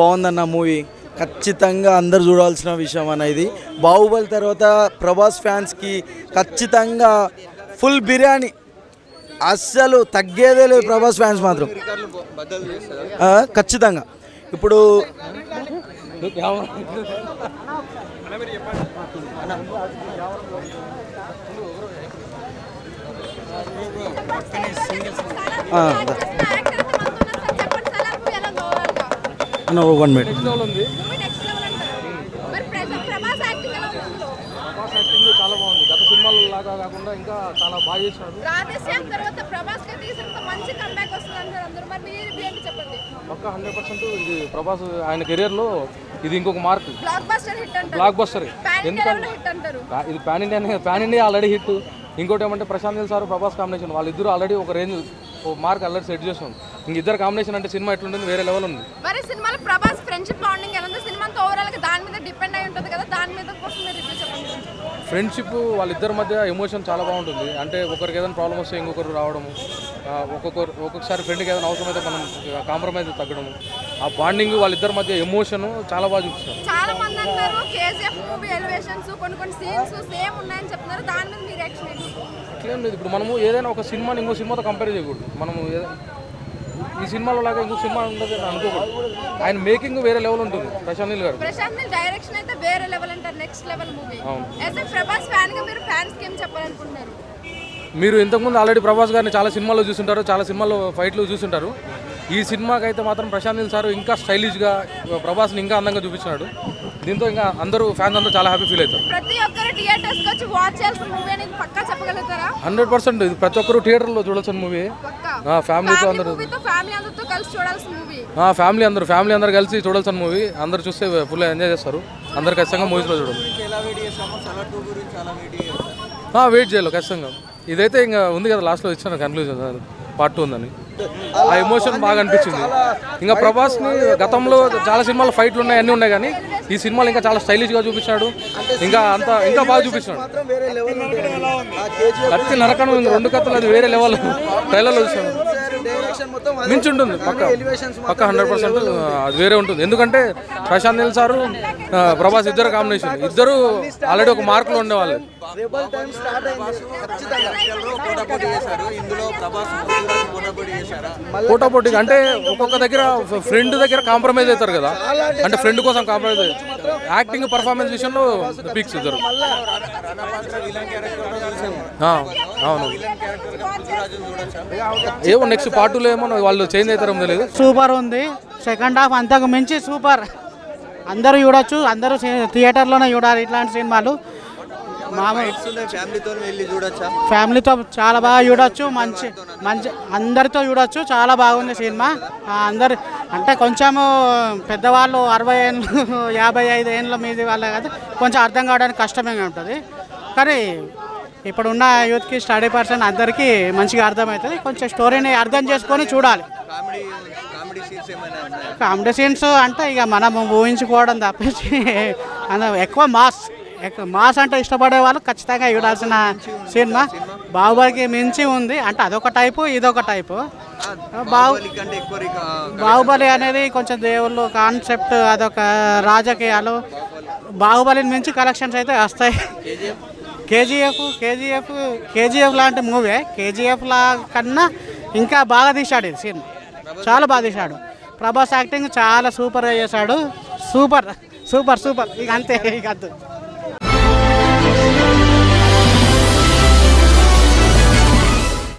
బాగుందన్న మూవీ, ఖచ్చితంగా అందరు చూడాల్సిన విషయం అన్న ఇది. బాహుబలి తర్వాత ప్రభాస్ ఫ్యాన్స్కి ఖచ్చితంగా ఫుల్ బిర్యానీ, అస్సలు తగ్గేదే లేదు ప్రభాస్ ఫ్యాన్స్ మాత్రం ఖచ్చితంగా. ఇప్పుడు వన్ మినిట్ చాలా బాగుంది. గత సినిమాల లాగా కాకుండా ఇంకా చాలా బాగా చేశాడు. పక్క 100% ఇది ప్రభాస్ ఆయన కెరియర్ లో ఇది ఇంకొక మార్క్, బ్లాక్ బస్టర్. ఎందుకంటే ఇది పాన్ ఇండియా ఆల్రెడీ హిట్. ఇంకోటి ఏమంటే ప్రశాంత్ నీల్ సార్ ప్రభాస్ కాంబినేషన్, వాళ్ళిద్దరు ఆల్రెడీ ఒక రేంజ్ మార్క్ ఆల్రెడీ సెట్ చేసాం. ఇంక ఇద్దరు కాంబినేషన్ అంటే సినిమా ఎట్లుంటుంది, వేరే లెవెల్ ఉంది. మరి సినిమాలో ప్రభాస్ ఫ్రెండ్షిప్ బాండింగ్ ఎలా ఉంది? సినిమా ఓవరాల్ గా దాని మీద డిపెండ్ అయి ఉంటుంది కదా, దాని మీద కోసం మీరు రివ్యూ చెప్పండి. ఫ్రెండ్షిప్ వాళ్ళిద్దరి మధ్య ఎమోషన్ చాలా బాగుంటుంది. అంటే ఒకరికి ఏదైనా ప్రాబ్లం వస్తే ఇంకొకరు రావడము, ఒక్కొక్కసారి ఫ్రెండ్కి ఏదైనా అవసరం అయితే మనం కాంప్రమైజ్ తగ్గడము, ఆ బాండింగ్ వాళ్ళిద్దరి మధ్య ఎమోషన్ చాలా బాగా చూపిస్తారు. చాలా మంది అంటారు కేజీఎఫ్ మూవీ ఎలివేషన్స్ కొన్ని సీన్స్ సేమ్ ఉన్నాయని చెప్తున్నారు, దాని మీద మీ రియాక్షన్ ఏంటి? అట్లేం లేదు. ఇప్పుడు మనము ఏదైనా ఒక సినిమాని ఇంకో సినిమాతో కంపేర్ చేయకూడదు. మనము ఈ సినిమాలో లాగా ఇంకో సినిమా ఉండదు అనుకోకూడదు. ఆయన మేకింగ్ వేరే లెవెల్ ఉంటుంది. ప్రశాంత్ నీల్ గారు డైరెక్షన్ అయితే వేరే లెవెల్ అంటారు, next level movie. As a Prabhas fan గా మీరు ఫ్యాన్స్ కి ఏం చెప్పాలనుకుంటున్నారు? మీరు ఇంతకుముందు ఆల్రెడీ ప్రభాస్ గారిని చాలా సినిమాల్లో చూస్తుంటారు, చాలా సినిమాల్లో ఫైట్లు చూస్తుంటారు. ఈ సినిమాకి అయితే మాత్రం ప్రశాంత్ నీల్ సార్ ఇంకా స్టైలిష్గా ప్రభాస్ని ఇంకా అందంగా చూపించినాడు. దీంతో ఇంకా అందరూ ఫ్యాన్స్ అందరూ చాలా హ్యాపీ ఫీల్ అవుతారు. ప్రతి ఒక్కరు థియేటర్స్ వచ్చి వాచ్ చేయాల్సిన మూవీ అని పక్కా చెప్పగలుగుతారా? 100% ఇది ప్రతి ఒక్కరు థియేటర్లో చూడాల్సిన మూవీ. ఫ్యామిలీతో అందరూ కలిసి చూడాల్సిన మూవీ. ఫ్యామిలీ అందరూ కలిసి చూడాల్సిన మూవీ. అందరూ చూస్తే ఫుల్ ఎంజాయ్ చేస్తారు. అందరు ఖచ్చితంగా మూవీస్లో చూడాలి. వెయిట్ చేయాలి ఖచ్చితంగా. ఇదైతే ఇంకా ఉంది కదా, లాస్ట్లో ఇచ్చాను కన్క్లూజన్ పార్ట్ 2 ఉందని. ఆ ఎమోషన్ బాగా అనిపించింది. ఇంకా ప్రభాస్ని గతంలో చాలా సినిమాలు ఫైట్లు ఉన్నాయి, అన్నీ ఉన్నాయి, కానీ ఈ సినిమాలు ఇంకా చాలా స్టైలిష్గా చూపించాడు. ఇంకా బాగా చూపించాడు. కత్తి నరకను రెండు కత్తులు అది వేరే లెవెల్ ట్రైలర్లో చూసాను. మించి ఉంటుంది పక్క 100% అది వేరే ఉంటుంది. ఎందుకంటే ప్రశాంత్ నీల్ సారు ప్రభాస్ ఇద్దరు కాంబినేషన్, ఇద్దరు ఆల్రెడీ ఒక మార్కులో ఉండేవాళ్ళు. పోటాపోటీ అంటే ఒక్కొక్క దగ్గర ఫ్రెండ్ దగ్గర కాంప్రమైజ్ అవుతారు కదా, అంటే ఫ్రెండ్ కోసం కాంప్రమైజ్. యాక్టింగ్ పర్ఫార్మెన్స్ విషయంలో పీక్స్ ఇద్దరు. అవును, ఏమో నెక్స్ట్ పార్ట్ 2లో ఏమో వాళ్ళు చేంజ్ అవుతారో తెలియదు. సూపర్ ఉంది. సెకండ్ హాఫ్ అంతకు మించి సూపర్. అందరూ చూడొచ్చు, అందరూ థియేటర్లోనే చూడాలి ఇట్లాంటి సినిమాలు. ఫ్యామిలీతో చాలా బాగా చూడొచ్చు, మంచి అందరితో చూడొచ్చు. చాలా బాగుంది సినిమా. అందరు అంటే కొంచెము పెద్దవాళ్ళు 60 ఏళ్ళు 55 ఏళ్ళ మీద వాళ్ళ కదా, కొంచెం అర్థం కావడానికి కష్టమే ఉంటుంది. కానీ ఇప్పుడున్న యూత్కి స్టడీ పర్సన్ అందరికీ మంచిగా అర్థమవుతుంది. కొంచెం స్టోరీని అర్థం చేసుకొని చూడాలి. కామెడీ సీన్స్ అంటే ఇక మనం ఊహించుకోవడం తప్పించి ఎక్కువ మాస్ అంటే ఇష్టపడే వాళ్ళు ఖచ్చితంగా చూడాల్సిన సినిమా. బాహుబలికి మించి ఉంది. అంటే అదొక టైపు, ఇదొక టైపు. బాహుబలి అనేది కొంచెం దేవుళ్ళు కాన్సెప్ట్, అదొక రాజకీయాలు. బాహుబలిని మించి కలెక్షన్స్ అయితే వస్తాయి. కేజీఎఫ్ లాంటి మూవీ, కేజీఎఫ్ లా కన్నా ఇంకా బాగా తీశాడు ఇది సినిమా. చాలా బాగా తీశాడు. ప్రభాస్ యాక్టింగ్ చాలా సూపర్గా చేశాడు. సూపర్ ఇక అంతే, ఇక అంతే.